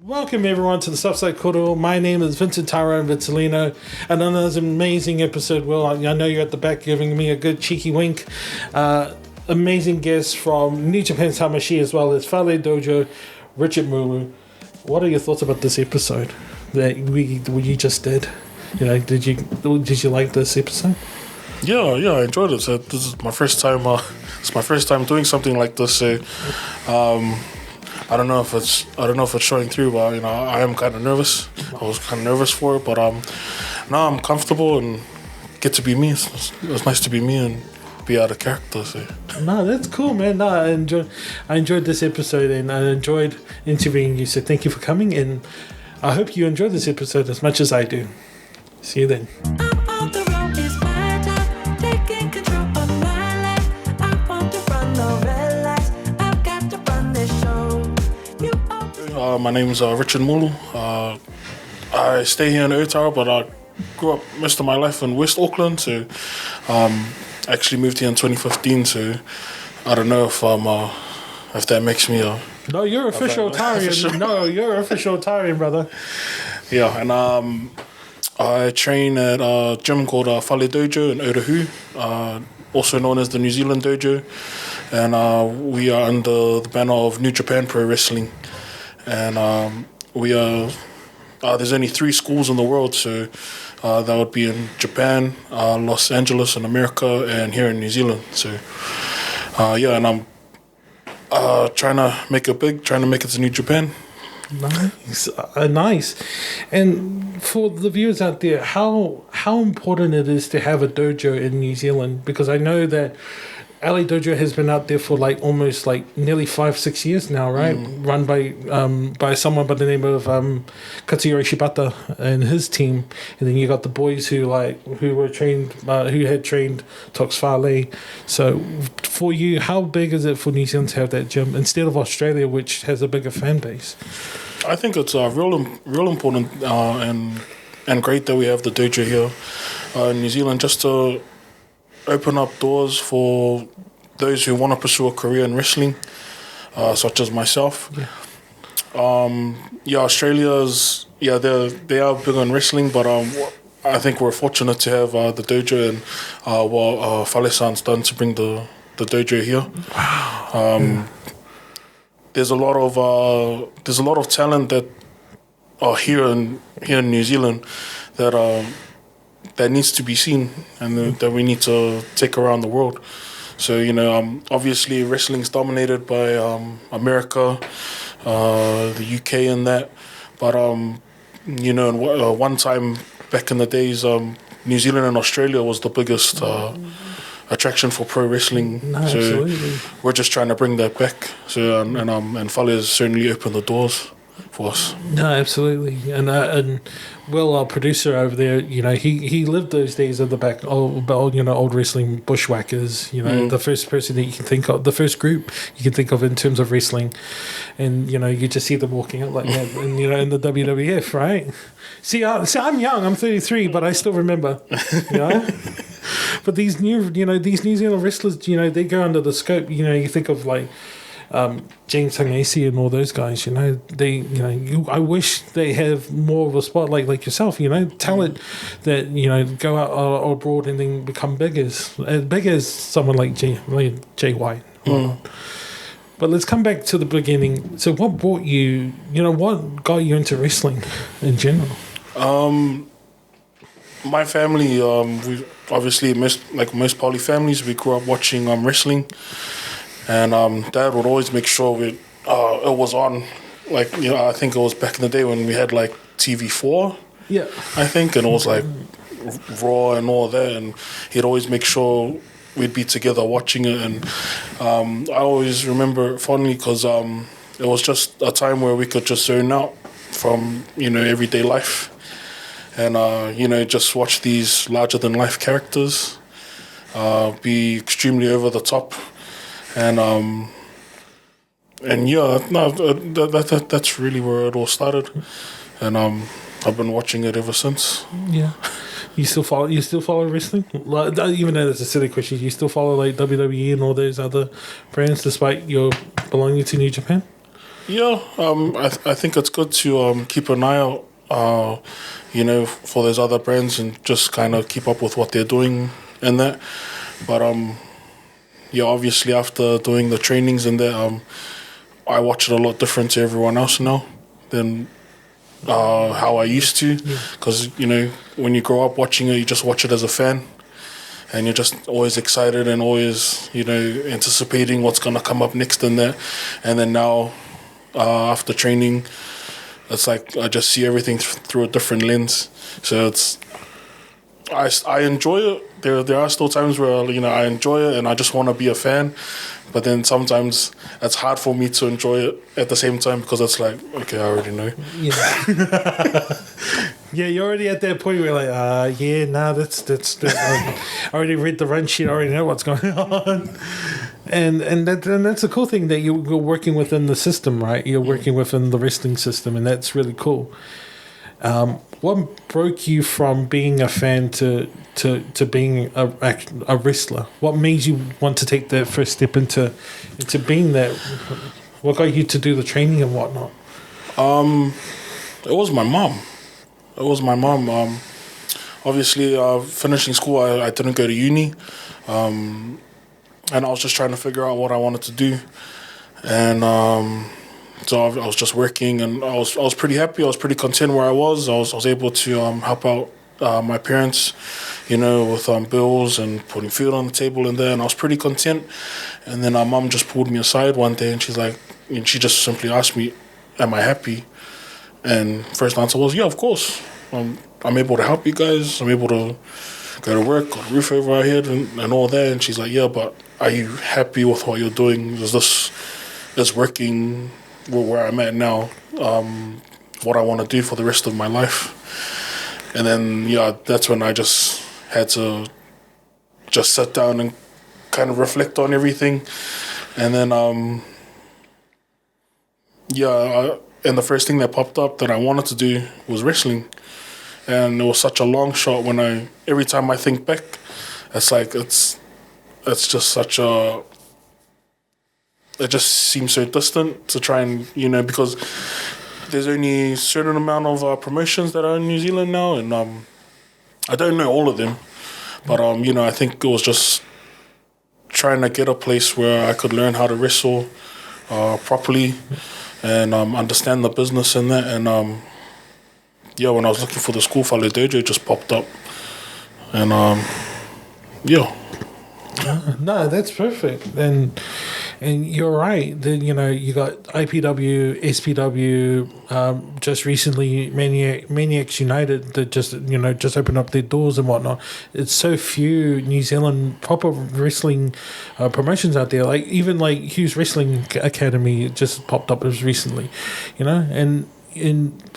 Welcome everyone to the South Side Kōrero. My name is Vincent Taro and Vitalino, and on this amazing episode, Will, I know you're at the back giving me a good cheeky wink. Amazing guests from New Japan Tamashi as well as Fale Dojo, Richard Mulu. What are your thoughts about this episode that you just did? You know, did you like this episode? Yeah, I enjoyed it. So this is my first time. It's my first time doing something like this. So, I don't know if it's showing through, but you know, I am kind of nervous. I was kind of nervous for it, but now I'm comfortable and get to be me. It's nice to be me and be out of character. So. No, that's cool, man. No, I enjoyed this episode and I enjoyed interviewing you. So thank you for coming, and I hope you enjoyed this episode as much as I do. See you then. My name is Richard Mulu. I stay here in Aotearoa, but I grew up most of my life in West Auckland. So, actually moved here in 2015. So, I don't know if that makes me a. No, you're official Otarian. No, you're official Otarian, brother. Yeah, and I train at a gym called Fale Dojo in Otahu, also known as the New Zealand Dojo, and we are under the banner of New Japan Pro Wrestling. And we are. There's only 3 schools in the world, so that would be in Japan, Los Angeles in America, and here in New Zealand. So, and I'm trying to make it big, trying to make it to New Japan. Nice. And for the viewers out there, how important it is to have a dojo in New Zealand, because I know that LA Dojo has been out there for almost nearly 5-6 years now, right? Run by someone by the name of Katsuyori Shibata and his team, and then you got the boys who were trained, who had trained Tox Fale. So for you, how big is it for New Zealand to have that gym instead of Australia, which has a bigger fan base? I think it's real important and great that we have the dojo here in New Zealand, just to open up doors for those who want to pursue a career in wrestling, such as myself. Australia's they are big on wrestling, but I think we're fortunate to have the dojo and what Fale-san's done to bring the dojo here. Wow. There's a lot of talent that are here in New Zealand that needs to be seen and that we need to take around the world. So, obviously wrestling's dominated by America, the UK and that. But, one time back in the days, New Zealand and Australia was the biggest attraction for pro wrestling. No, so absolutely. We're just trying to bring that back. So, and Fale has certainly opened the doors for us. No, absolutely. And Will, our producer over there, he lived those days at the back, old wrestling bushwhackers, the first person that you can think of, the first group you can think of in terms of wrestling. And, you just see them walking out like that and, in the WWF, right? See, I'm young, I'm 33, but I still remember, But these New Zealand wrestlers, they go under the scope, you think of James Hangesi and all those guys, I wish they have more of a spot like yourself, talent that, go out abroad and then become big as someone like Jay White. But let's come back to the beginning. So what brought you, what got you into wrestling in general? My family, we obviously, most poly families, we grew up watching wrestling. And Dad would always make sure it was on, I think it was back in the day when we had TV4. Yeah. I think, and it was Raw and all that, and he'd always make sure we'd be together watching it. And I always remember it fondly because it was just a time where we could just zone out from everyday life, and just watch these larger than life characters be extremely over the top. And that's really where it all started, and I've been watching it ever since. Yeah, you still follow wrestling? Even though that's a silly question, you still follow WWE and all those other brands despite your belonging to New Japan? Yeah, I think it's good to keep an eye out, for those other brands and just kind of keep up with what they're doing and that. But yeah, obviously after doing the trainings and that, I watch it a lot different to everyone else now than how I used to. Because when you grow up watching it, you just watch it as a fan. And you're just always excited and always, anticipating what's going to come up next and that. And then now, after training, it's like I just see everything through a different lens. So I enjoy it. There are still times where, I enjoy it and I just want to be a fan. But then sometimes it's hard for me to enjoy it at the same time because it's like, okay, I already know. Yeah. Yeah, you're already at that point where you're like, that's I already read the run sheet, I already know what's going on. And that's a cool thing that you're working within the system, right? You're working within the wrestling system, and that's really cool. What broke you from being a fan to being a wrestler? What made you want to take that first step into being that? What got you to do the training and whatnot? It was my mom. Obviously, finishing school, I didn't go to uni, and I was just trying to figure out what I wanted to do, and so I was just working, and I was pretty happy. I was pretty content where I was. I was able to help out my parents, with bills and putting food on the table and there, and I was pretty content. And then our mum just pulled me aside one day, and she just simply asked me, "Am I happy?" And first answer was, "Yeah, of course. I'm able to help you guys. I'm able to go to work, got a roof over our head, and all that." And she's like, "Yeah, but are you happy with what you're doing? Is working where I'm at now, what I want to do for the rest of my life?" And then, that's when I just had to just sit down and kind of reflect on everything. And then, and the first thing that popped up that I wanted to do was wrestling. And it was such a long shot every time I think back, it's like, it's just such it just seems so distant to try and, because there's only a certain amount of promotions that are in New Zealand now. And I don't know all of them, but, I think it was just trying to get a place where I could learn how to wrestle properly and understand the business and that. And when I was looking for the school, Fale Dojo just popped up. And No, that's perfect. And you're right. Then you got IPW, SPW, just recently Maniacs United that just opened up their doors and whatnot. It's so few New Zealand proper wrestling promotions out there. Like even like Hughes Wrestling Academy just popped up as recently, and.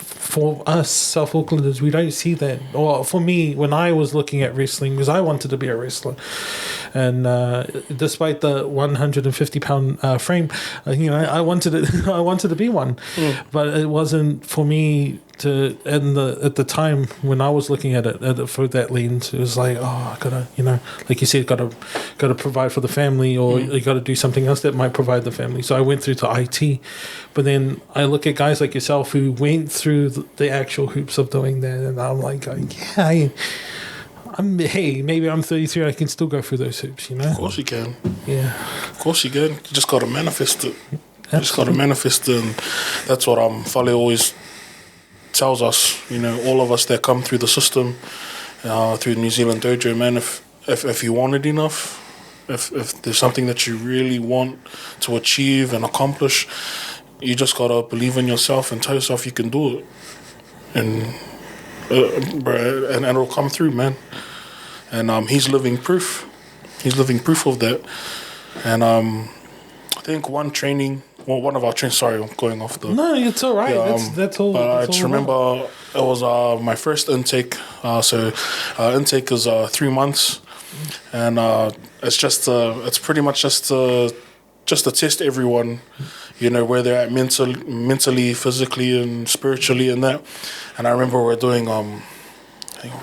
For us South Aucklanders, we don't see that. Or for me, when I was looking at wrestling, because I wanted to be a wrestler, and despite the 150-pound frame, I wanted it. I wanted to be one, but it wasn't for me to. At the time when I was looking at it through that lens, it was like, I gotta, like you said, gotta provide for the family, or you gotta do something else that might provide the family. So I went through to IT, but then I look at guys like yourself who went through the actual hoops of doing that, and I'm like, maybe I'm 33, I can still go through those hoops, Of course you can. Yeah. Of course you can. You just got to manifest it. You just got to manifest it, and that's what Fale always tells us, all of us that come through the system, through New Zealand Dojo, man, if you want it enough, if there's something that you really want to achieve and accomplish, you just got to believe in yourself and tell yourself you can do it. And and it'll come through, man. And he's living proof. He's living proof of that. And I think one of our trainings. Sorry, I'm going off the. No, it's all right. That's all. I just remember it was my first intake. Intake is 3 months, and it's pretty much just to test everyone, where they're at mentally, physically, and spiritually, and that. And I remember we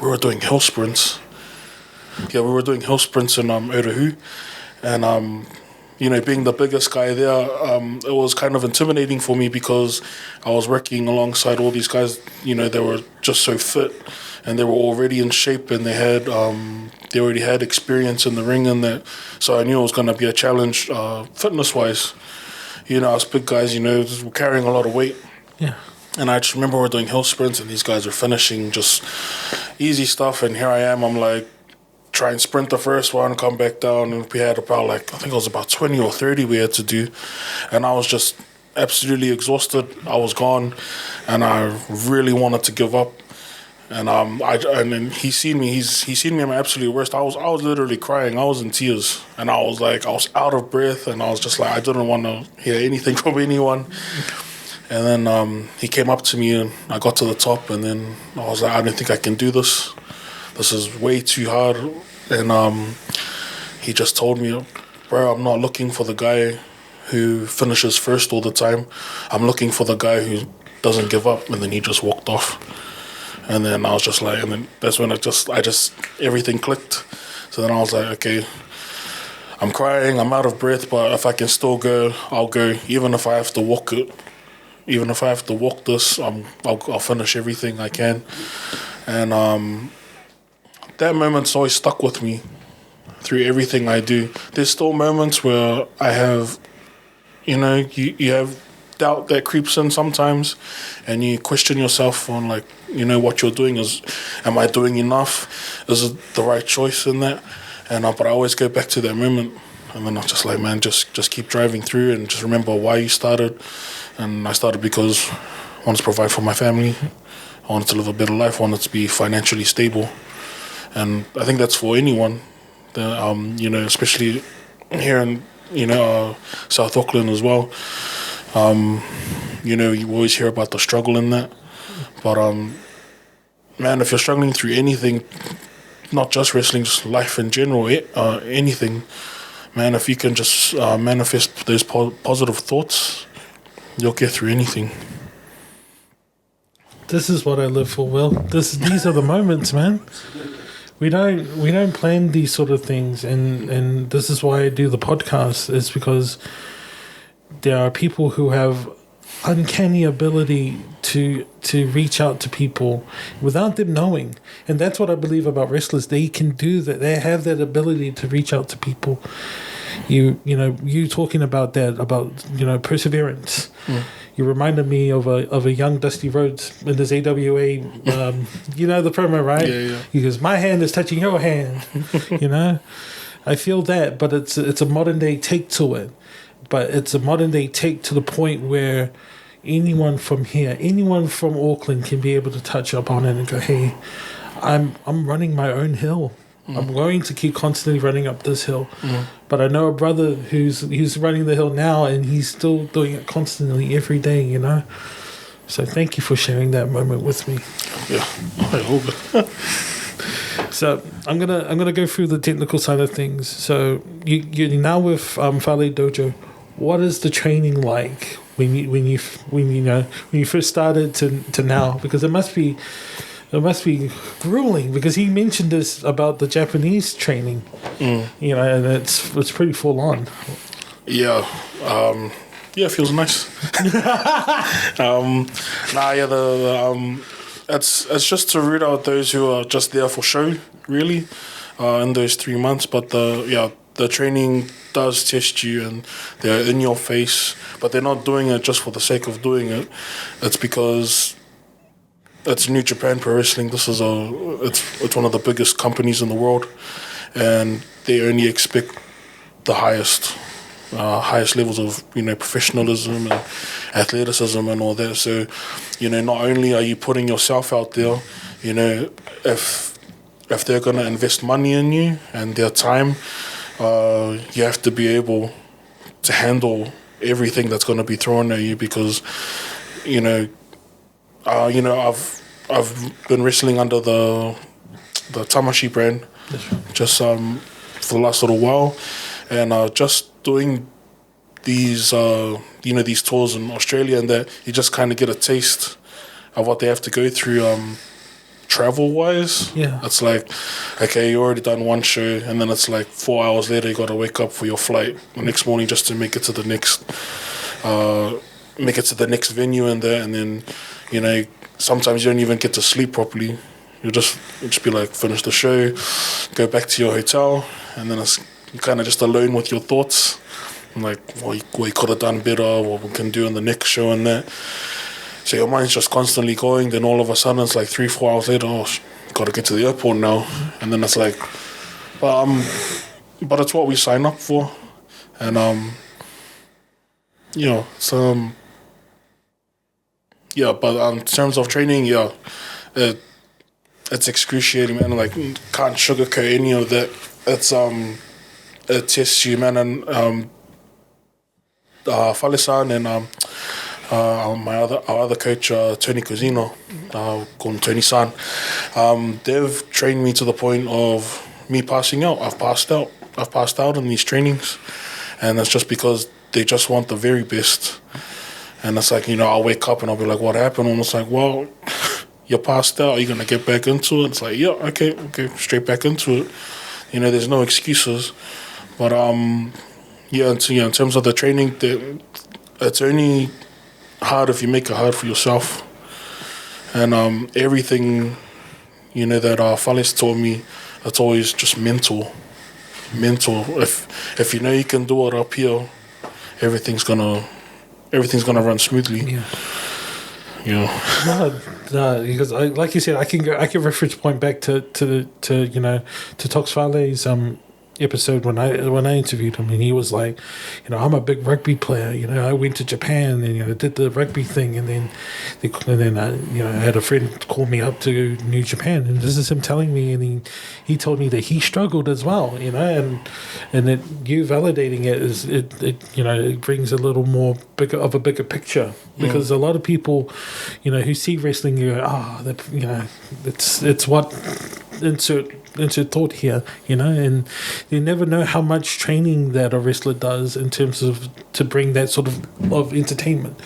were doing hill sprints. Yeah, we were doing hill sprints in Otahu, and being the biggest guy there, it was kind of intimidating for me because I was working alongside all these guys. They were just so fit, and they were already in shape, and they already had experience in the ring and that. So I knew it was going to be a challenge, fitness wise. Us big guys, just were carrying a lot of weight. Yeah. And I just remember we're doing hill sprints, and these guys are finishing just easy stuff, and here I am. I'm like, try and sprint the first one, come back down, and we had about I think it was about 20 or 30 we had to do, and I was just absolutely exhausted. I was gone, and I really wanted to give up. And and then he's seen me at my absolute worst. I was literally crying. I was in tears, and I was out of breath, and I was just like, I didn't want to hear anything from anyone. And then he came up to me, and I got to the top, and then I was like, I don't think I can do this. This is way too hard. And he just told me, bro, I'm not looking for the guy who finishes first all the time. I'm looking for the guy who doesn't give up. And then he just walked off. And then I was just like, and then that's when everything clicked. So then I was like, okay, I'm crying, I'm out of breath, but if I can still go, I'll go. Even if I have to walk it, even if I have to walk this, I'll finish everything I can. And that moment's always stuck with me through everything I do. There's still moments where I have, you have doubt that creeps in sometimes, and you question yourself on what you're doing. Am I doing enough? Is it the right choice in that? And but I always go back to that moment, and then I'm just like, man, just keep driving through, and just remember why you started. And I started because I wanted to provide for my family. I wanted to live a better life. I wanted to be financially stable. And I think that's for anyone, especially here in, South Auckland as well. You always hear about the struggle in that. But, man, if you're struggling through anything, not just wrestling, just life in general, anything, man, if you can just manifest those positive thoughts, you'll get through anything. This is what I live for, Will. These are the moments, man. We don't plan these sort of things, and this is why I do the podcast. Is because there are people who have uncanny ability to reach out to people without them knowing, and that's what I believe about wrestlers. They can do that. They have that ability to reach out to people. You talking about that, about perseverance. Mm. You reminded me of a young Dusty Rhodes in this AWA, the promo, right? Yeah. He goes, my hand is touching your hand, I feel that, but it's a modern day take to it. But it's a modern day take to the point where anyone from here, anyone from Auckland can be able to touch upon it and go, hey, I'm running my own hill. I'm going to keep constantly running up this hill. But I know a brother who's running the hill now, and he's still doing it constantly every day, So thank you for sharing that moment with me. Yeah. So I'm gonna go through the technical side of things. So you're now with Fale Dojo. What is the training like when you first started to now? Because it must be grueling, because he mentioned this about the Japanese training, and it's pretty full on. Yeah, it feels nice. It's just to root out those who are just there for show, really, in those 3 months. But the training does test you, and they're in your face, but they're not doing it just for the sake of doing it. It's because it's New Japan Pro Wrestling. This is it's one of the biggest companies in the world, and they only expect the highest levels of professionalism and athleticism and all that. So not only are you putting yourself out there, if they're going to invest money in you and their time, you have to be able to handle everything that's going to be thrown at you, because I've been wrestling under the Tamashi brand just for the last little while, and just doing these these tours in Australia, and that you just kind of get a taste of what they have to go through travel wise. Yeah. It's like, okay, you already done one show, and then it's like 4 hours later you got to wake up for your flight the next morning just to make it to the next venue and there, and then sometimes you don't even get to sleep properly. You'll just be like, finish the show, go back to your hotel, and then you're kind of just alone with your thoughts. I'm like, what you could have done better, what we can do in the next show and that. So your mind's just constantly going, then all of a sudden it's like 3-4 hours later, got to get to the airport now. And then it's like, but it's what we sign up for. And, but in terms of training, it's excruciating, man. Like, can't sugarcoat any of that. It tests you, man. And Fale-san and our other coach, Tony Cosino, called Tony-san, they've trained me to the point of me passing out. I've passed out in these trainings, and it's just because they just want the very best. And it's like, I'll wake up and I'll be like, what happened? And it's like, well, you're passed out. Are you going to get back into it? It's like, yeah, okay, straight back into it. There's no excuses. But, in terms of the training, it's only hard if you make it hard for yourself. And everything, that Fale's taught me, it's always just mental. If you know you can do it up here, everything's gonna run smoothly. No, because like you said, I can reference point back to Tox Fale's episode when I interviewed him, and he was like, I'm a big rugby player. I went to Japan and did the rugby thing, and then I had a friend call me up to New Japan, and this is him telling me, and he told me that he struggled as well, and that you validating it is it brings a little more bigger picture, because a lot of people who see wrestling, you go, it's what insert thought here, and you never know how much training that a wrestler does in terms of to bring that sort of entertainment,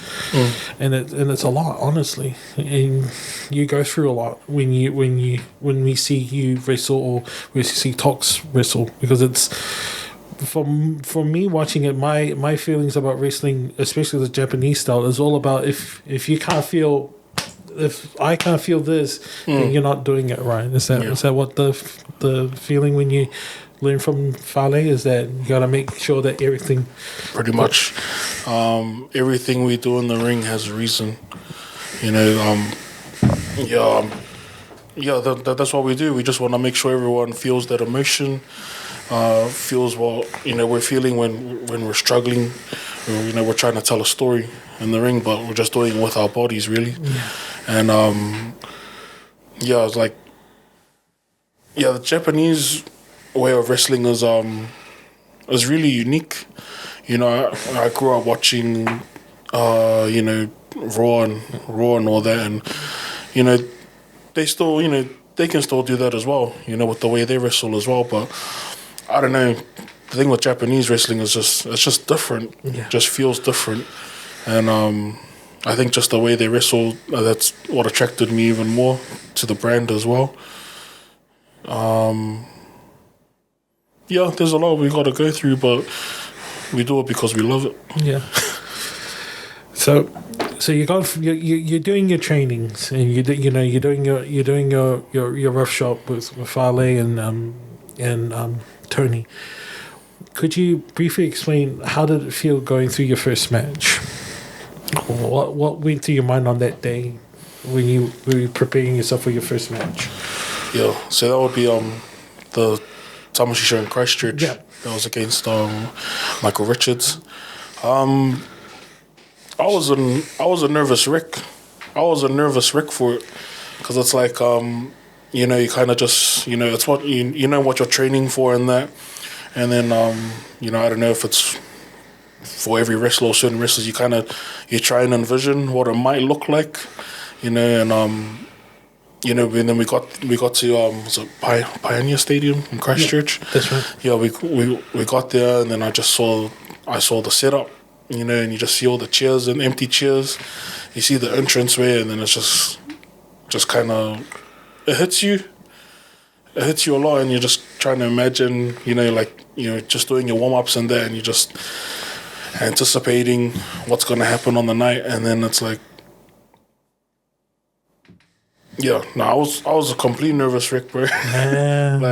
and it's a lot, honestly, and you go through a lot when we see you wrestle or we see Tox wrestle, because it's for me watching it, my feelings about wrestling, especially the Japanese style, is all about if you can't feel. If I can't feel this, then you're not doing it right. Is that what the feeling when you learn from Fale is, that you got to make sure that everything... Pretty much. Everything we do in the ring has a reason. That's what we do. We just want to make sure everyone feels that emotion, feels what we're feeling when we're struggling. We're trying to tell a story in the ring, but we're just doing it with our bodies, really. And it's like, the Japanese way of wrestling is really unique. I grew up watching Raw and all that, and they still they can still do that as well, with the way they wrestle as well. But I don't know, the thing with Japanese wrestling is it's just different. It just feels different. And I think just the way they wrestle, that's what attracted me even more to the brand as well. There's a lot we got to go through, but we do it because we love it. Yeah. So you're doing your trainings, and you're doing your rough shop with Fale and Tony. Could you briefly explain how did it feel going through your first match? What went through your mind on that day when you were preparing yourself for your first match? Yeah, so that would be the Tamashi show in Christchurch. Yeah. That was against Michael Richards. I was a nervous wreck. I was a nervous wreck for it, because it's like you kind of just it's what you know what you're training for and that, and then I don't know if it's for every wrestler or certain wrestlers, you try and envision what it might look like, and and then we got to was it Pioneer Stadium in Christchurch? Yeah, that's right. Yeah, we got there, and then I saw the setup, and you just see all the chairs and empty chairs. You see the entranceway, and then it's just kind of it hits you. It hits you a lot, and you're just trying to imagine, just doing your warm-ups and that, and you're just anticipating what's going to happen on the night, and then it's like, I was a complete nervous wreck, bro. And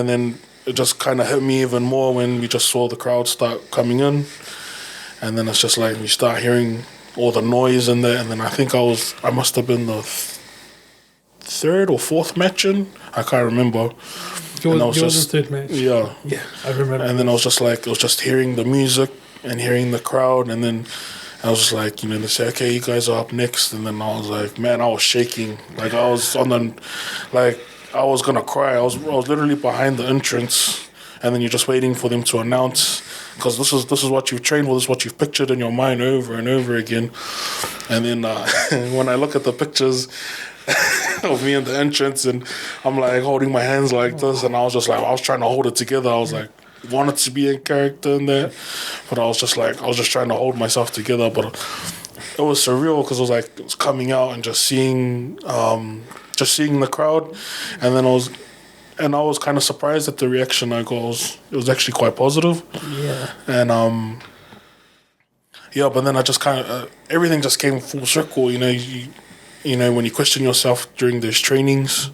then it just kind of hit me even more when we just saw the crowd start coming in, and then it's just like we start hearing all the noise in there, and then I think I must have been the third or fourth match in. I can't remember. Yours was the third match. Yeah, I remember. And then I was just hearing the music and hearing the crowd, and then I was just like, they say, okay, you guys are up next, and then I was like, man, I was shaking, like I was I was gonna cry. I was literally behind the entrance, and then you're just waiting for them to announce, because this is what you've trained for, this is what you've pictured in your mind over and over again. And then when I look at the pictures of me in the entrance, and I'm like holding my hands like this, and I was just like, I was trying to hold it together. I was like, wanted to be in character in there, but I was just trying to hold myself together. But it was surreal, because it was coming out and just seeing the crowd, and then I was kind of surprised at the reaction I got. It was actually quite positive. Yeah. And but then I just kind of everything just came full circle. When you question yourself during those trainings,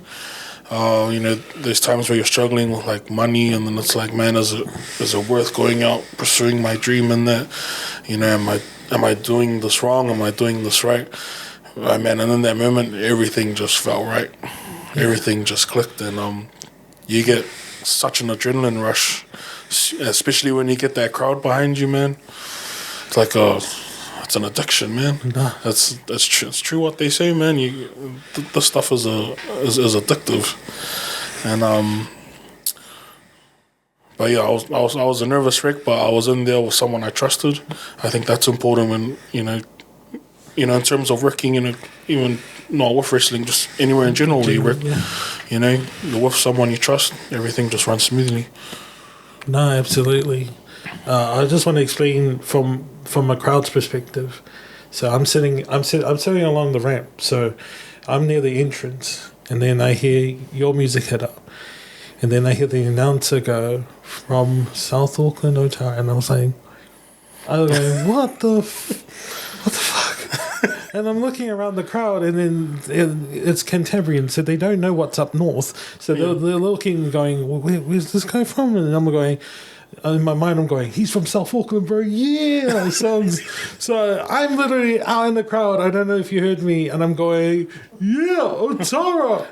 there's times where you're struggling with like money, and then it's like, man, is it worth going out pursuing my dream in that? Am I doing this wrong? Am I doing this right? Man, and in that moment, everything just felt right. Everything just clicked, and you get such an adrenaline rush, especially when you get that crowd behind you, man. It's like it's an addiction, man. Nah. It's true what they say, man. This stuff is addictive, and but yeah, I was a nervous wreck, but I was in there with someone I trusted. I think that's important when in terms of working even not with wrestling, just anywhere in general where you work. Yeah. You're with someone you trust, everything just runs smoothly. No, absolutely. I just want to explain from a crowd's perspective. So I'm sitting along the ramp. So I'm near the entrance, and then I hear your music hit up, and then I hear the announcer go from South Auckland, Aotearoa, and I was like, what the fuck? And I'm looking around the crowd, and then it's Cantabrian, so they don't know what's up north. So they're looking, going, where's this guy from? And I'm going, in my mind, I'm going, he's from South Auckland, bro. Yeah, so I'm literally out in the crowd. I don't know if you heard me, and I'm going, yeah, Aotearoa.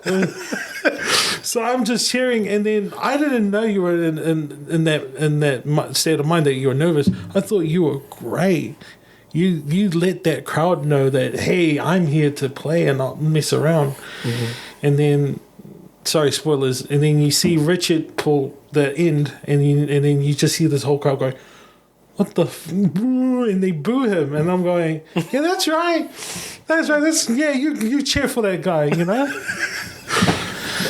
So I'm just cheering, and then I didn't know you were in that state of mind that you were nervous. I thought you were great. You let that crowd know that, hey, I'm here to play and not mess around. Mm-hmm. And then, sorry, spoilers. And then you see Richard pull the end, and then you just see this whole crowd going, what the and they boo him, and I'm going, yeah, that's right. You cheer for that guy,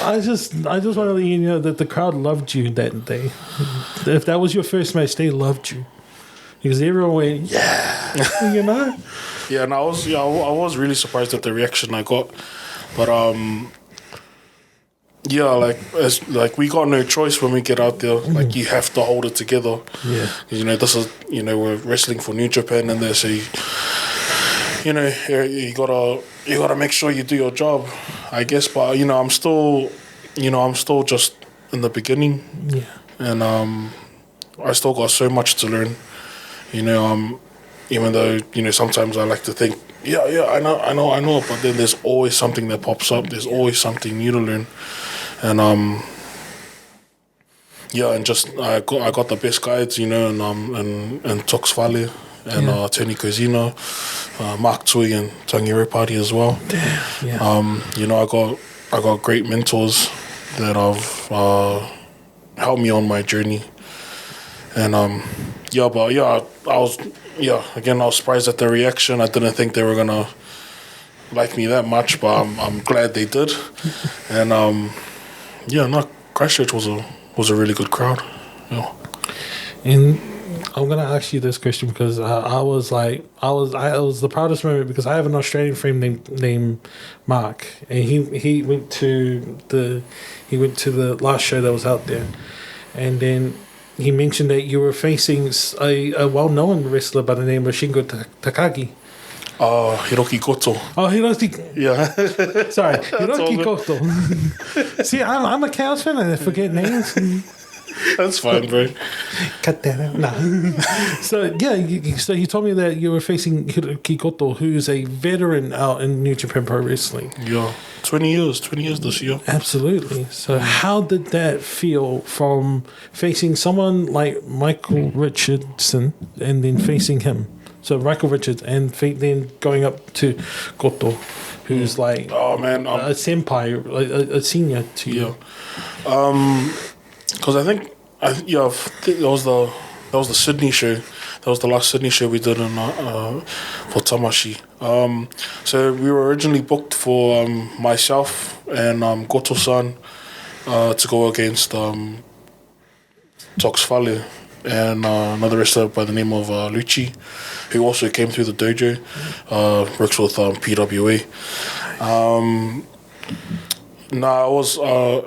I just want to let you know that the crowd loved you that day. If that was your first match, they loved you. Because everyone went, yeah, Yeah, and I was really surprised at the reaction I got, but like we got no choice when we get out there. Like you have to hold it together. Yeah, this is we're wrestling for New Japan, and there, so you gotta make sure you do your job, I guess. But I'm still just in the beginning. Yeah, and I still got so much to learn. Even though, sometimes I like to think, I know, but then there's always something that pops up. There's always something new to learn. And, and just, I got the best guides, and Tox Fale and Tony Cozino, Mark Tui and Tangi Repati as well. Yeah. I got great mentors that have helped me on my journey. And, I was surprised at the reaction. I didn't think they were gonna like me that much, but I'm glad they did. And Christchurch was a really good crowd. Yeah. And I'm gonna ask you this question because I was it was the proudest moment because I have an Australian friend named Mark, and he went to the last show that was out there, and then he mentioned that you were facing a well-known wrestler by the name of Shingo Takagi. Hiroki Goto. Oh, Hiroki. Yeah. Sorry, Hiroki Goto. See, I'm a Chaos fan and I forget names. That's fine, bro. Cut that out. Nah. So, yeah, so you told me that you were facing Hiroki Goto, who's a veteran out in New Japan Pro Wrestling. Yeah. 20 years this year. Absolutely. So how did that feel from facing someone like Michael Richardson and then facing him? So Michael Richards and then going up to Goto, who's like a senpai, a senior to you. Yeah. Because I think that was the Sydney show. That was the last Sydney show we did for Tamashi. So we were originally booked for myself and Goto-san to go against Tox Fale and another wrestler by the name of Lucci, who also came through the dojo, works with PWA.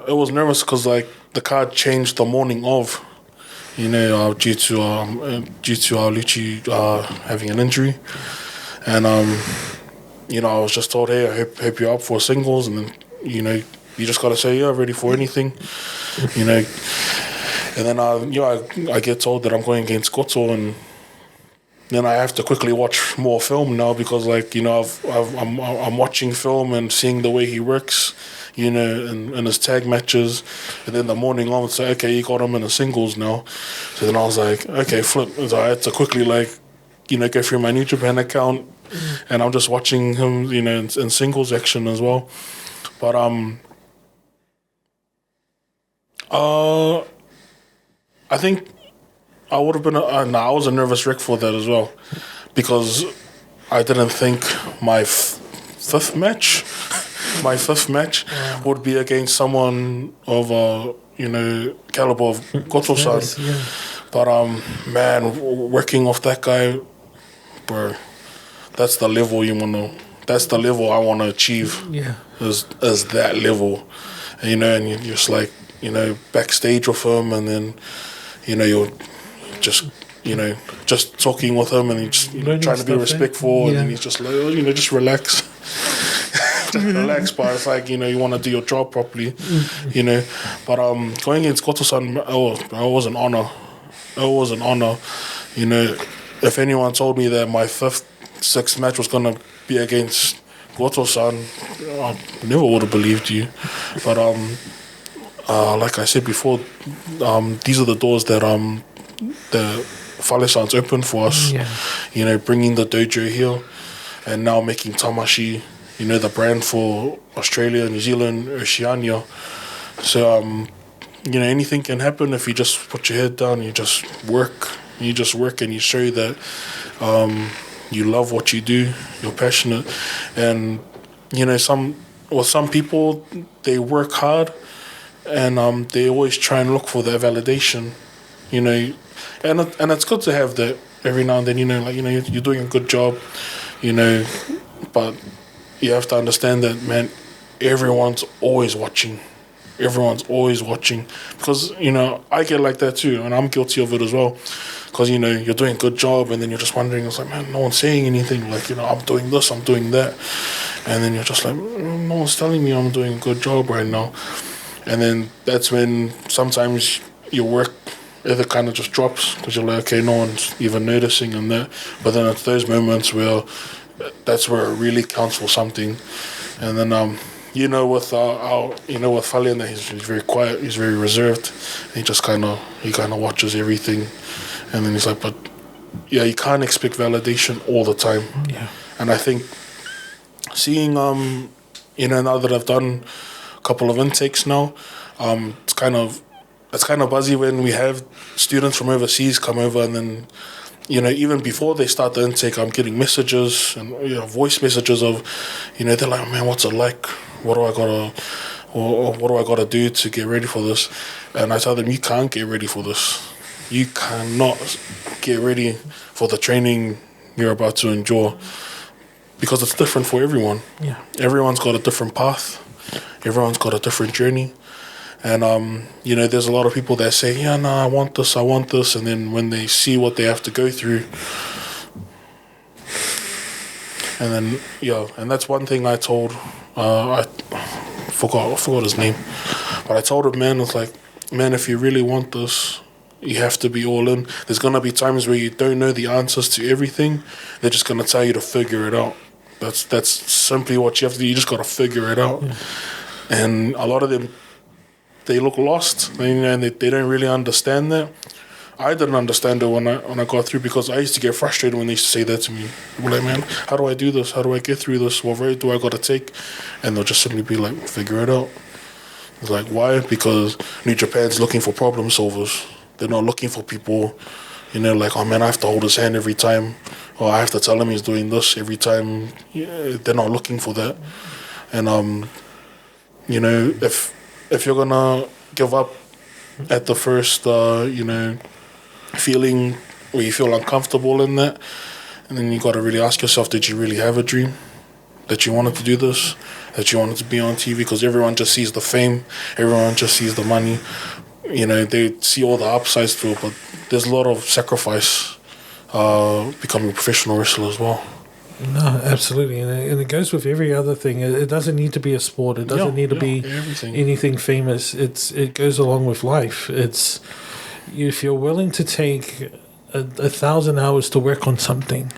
It was nervous because like the card changed the morning of, due to Lucci having an injury, and I was just told, hey, I hope you're up for singles, and then you just gotta say ready for anything, and then I get told that I'm going against Goto, and then I have to quickly watch more film now because I'm watching film and seeing the way he works, in his tag matches, and then the morning on, it's like, okay, you got him in the singles now. So then I was like, okay, flip. So I had to quickly go through my New Japan account, and I'm just watching him, in singles action as well. But I think I would have been. I was a nervous wreck for that as well, because I didn't think my fifth match would be against someone of caliber of Goto-san. Yeah. But man, working off that guy, bro, that's the level that's the level I wanna achieve. Yeah. Is that level. And you're just like, backstage with him, and then you're just talking with him, and he's just trying to be respectful, and then he's just like, just relax. Just relax, but it's like, you want to do your job properly, But going against Goto-san, it was an honor. It was an honor. If anyone told me that my sixth match was going to be against Goto-san, I never would have believed you. But like I said before, these are the doors that the Fale-san's opened for us. Yeah. Bringing the dojo here, and now making Tamashi, the brand for Australia, New Zealand, Oceania. So, anything can happen if you just put your head down, you just work, and you show that you love what you do, you're passionate. And, some people, they work hard, and they always try and look for that validation, and it's good to have that every now and then, you're doing a good job, but you have to understand that, man, everyone's always watching. Everyone's always watching. Because, I get like that too, and I'm guilty of it as well. Because, you're doing a good job, and then you're just wondering, it's like, man, no one's saying anything. Like, I'm doing this, I'm doing that. And then you're just like, no one's telling me I'm doing a good job right now. And then that's when sometimes your work either kind of just drops, because you're like, okay, no one's even noticing and that. But then it's those moments where that's where it really counts for something. And then with Fale, and he's very quiet, he's very reserved. He just kind of watches everything, and then he's like, but yeah, you can't expect validation all the time. Yeah. And I think seeing now that I've done a couple of intakes now, it's kind of buzzy when we have students from overseas come over, and then even before they start the intake, I'm getting messages and voice messages of, they're like, man, what's it like? What do I gotta do to get ready for this? And I tell them, you can't get ready for this. you cannot get ready for the training you're about to endure because it's different for everyone. Yeah. Everyone's got a different path. Everyone's got a different journey. And, there's a lot of people that say, yeah, no, I want this. And then when they see what they have to go through, and then, and that's one thing I told, I forgot his name, but I told him, man, it's like, man, if you really want this, you have to be all in. There's going to be times where you don't know the answers to everything. They're just going to tell you to figure it out. That's simply what you have to do. You just got to figure it out. Yeah. And a lot of them, they look lost, and they don't really understand that. I didn't understand it when I got through, because I used to get frustrated when they used to say that to me. I'd be like, man, how do I do this? How do I get through this? What road do I got to take? And they'll just simply be like, figure it out. It's like, why? Because New Japan's looking for problem solvers. They're not looking for people, like, oh man, I have to hold his hand every time, or I have to tell him he's doing this every time. Yeah, they're not looking for that. And if you're gonna give up at the first, feeling where you feel uncomfortable in that, and then you got to really ask yourself, did you really have a dream that you wanted to do this, that you wanted to be on TV? Because everyone just sees the fame, everyone just sees the money. They see all the upsides to it, but there's a lot of sacrifice becoming a professional wrestler as well. No, absolutely, and it goes with every other thing. It doesn't need to be a sport. It doesn't need to be everything. Anything famous. It goes along with life. It's, if you're willing to take 1,000 hours to work on something,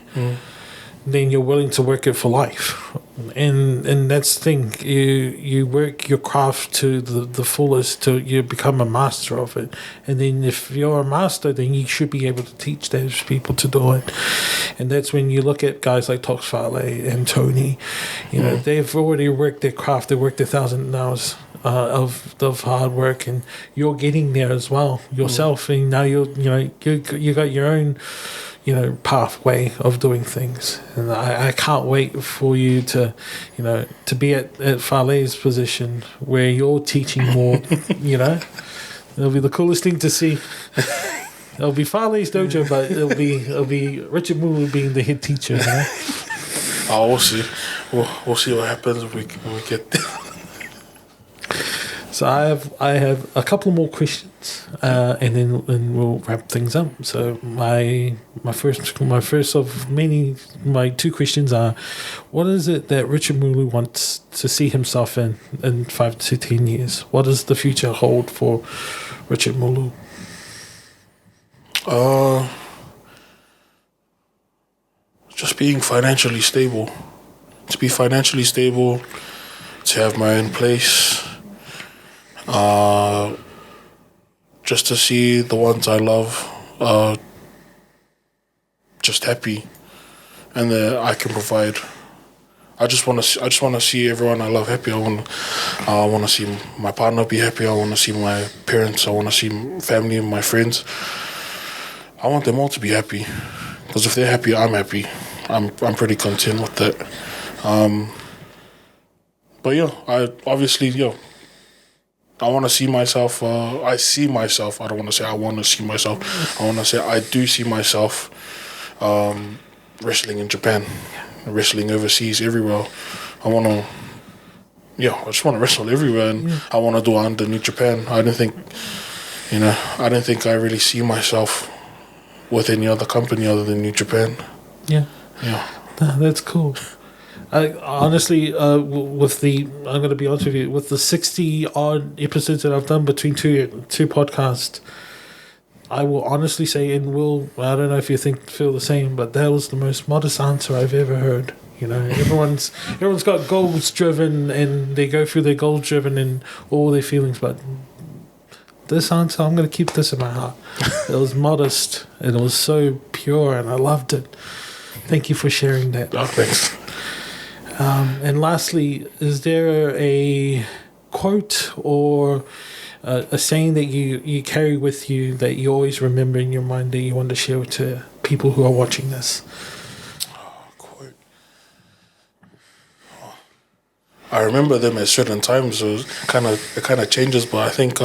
then you're willing to work it for life. And that's the thing. You work your craft to the fullest till you become a master of it. And then if you're a master, then you should be able to teach those people to do it. And that's when you look at guys like Tox Fale and Tony. They've already worked their craft. They worked 1,000 hours of hard work, and you're getting there as well yourself. And now you got your own pathway of doing things, and I can't wait for you to be at Fale's position where you're teaching more. It'll be the coolest thing to see. It'll be Fale's dojo, but it'll be Richard Mulu being the head teacher. Oh, we'll see. We'll see what happens when we get there. So I have a couple more questions, and then we'll wrap things up. So my first of many, my two questions are: what is it that Richard Mulu wants to see himself in 5 to 10 years? What does the future hold for Richard Mulu? Just being financially stable. To be financially stable, to have my own place. Just to see the ones I love just happy, and that I can provide. I just want to see everyone I love happy. I want to see my partner be happy. I want to see my parents. I want to see family and my friends. I want them all to be happy, because if they're happy, I'm happy. I'm pretty content with that. But I want to see myself. I see myself. I don't want to say I want to see myself. I want to say I do see myself wrestling in Japan, wrestling overseas, everywhere. I just want to wrestle everywhere, and I want to do it under New Japan. I don't think I really see myself with any other company other than New Japan. Yeah. Yeah. That's cool. Honestly, I'm going to be honest with you, with the 60 odd episodes that I've done between two podcasts, I will honestly say, and I don't know if you feel the same, but that was the most modest answer I've ever heard. Everyone's got goals driven, and they go through their goals driven and all their feelings, but this answer, I'm going to keep this in my heart. It was modest, and it was so pure, and I loved it. Thank you for sharing that. Oh, thanks. And lastly, is there a quote or a saying that you carry with you that you always remember in your mind that you want to share to people who are watching this? Quote. I remember them at certain times. So it kind of changes, but I think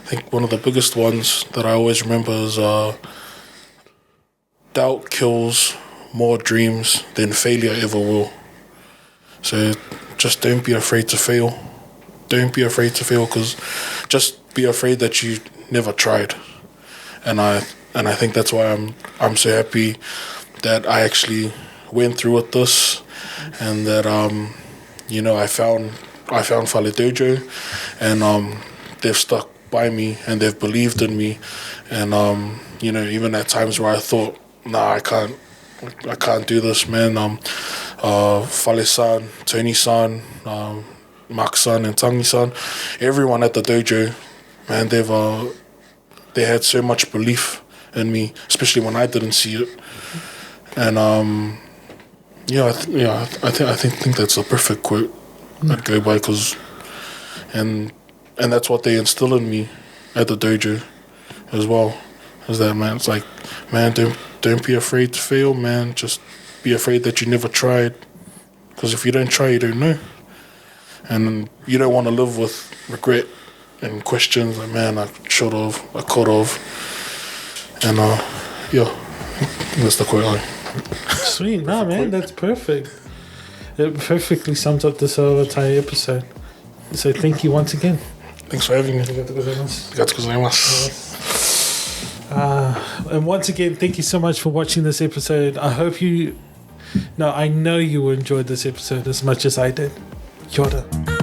think one of the biggest ones that I always remember is doubt kills more dreams than failure ever will. So just don't be afraid to fail. Don't be afraid to fail, because just be afraid that you never tried. And I think that's why I'm so happy that I actually went through with this, and that I found Fale Dojo, and they've stuck by me and they've believed in me, and even at times where I thought, nah, I can't do this, man. Fale-san, Tony-san, Mark-san, and Tangi-san, everyone at the dojo, man, they had so much belief in me, especially when I didn't see it. And I think that's a perfect quote I'd go by, and that's what they instill in me at the dojo as well. Is that, man? It's like, man, don't be afraid to fail, man. Just be afraid that you never tried, because if you don't try, you don't know, and you don't want to live with regret and questions. Like, man, I should have, I could have, and that's the quote. Sweet, no, man, that's perfect. It perfectly sums up this whole entire episode. So thank you once again. Thanks for having me. And once again, thank you so much for watching this episode. I know you enjoyed this episode as much as I did. Kia ora.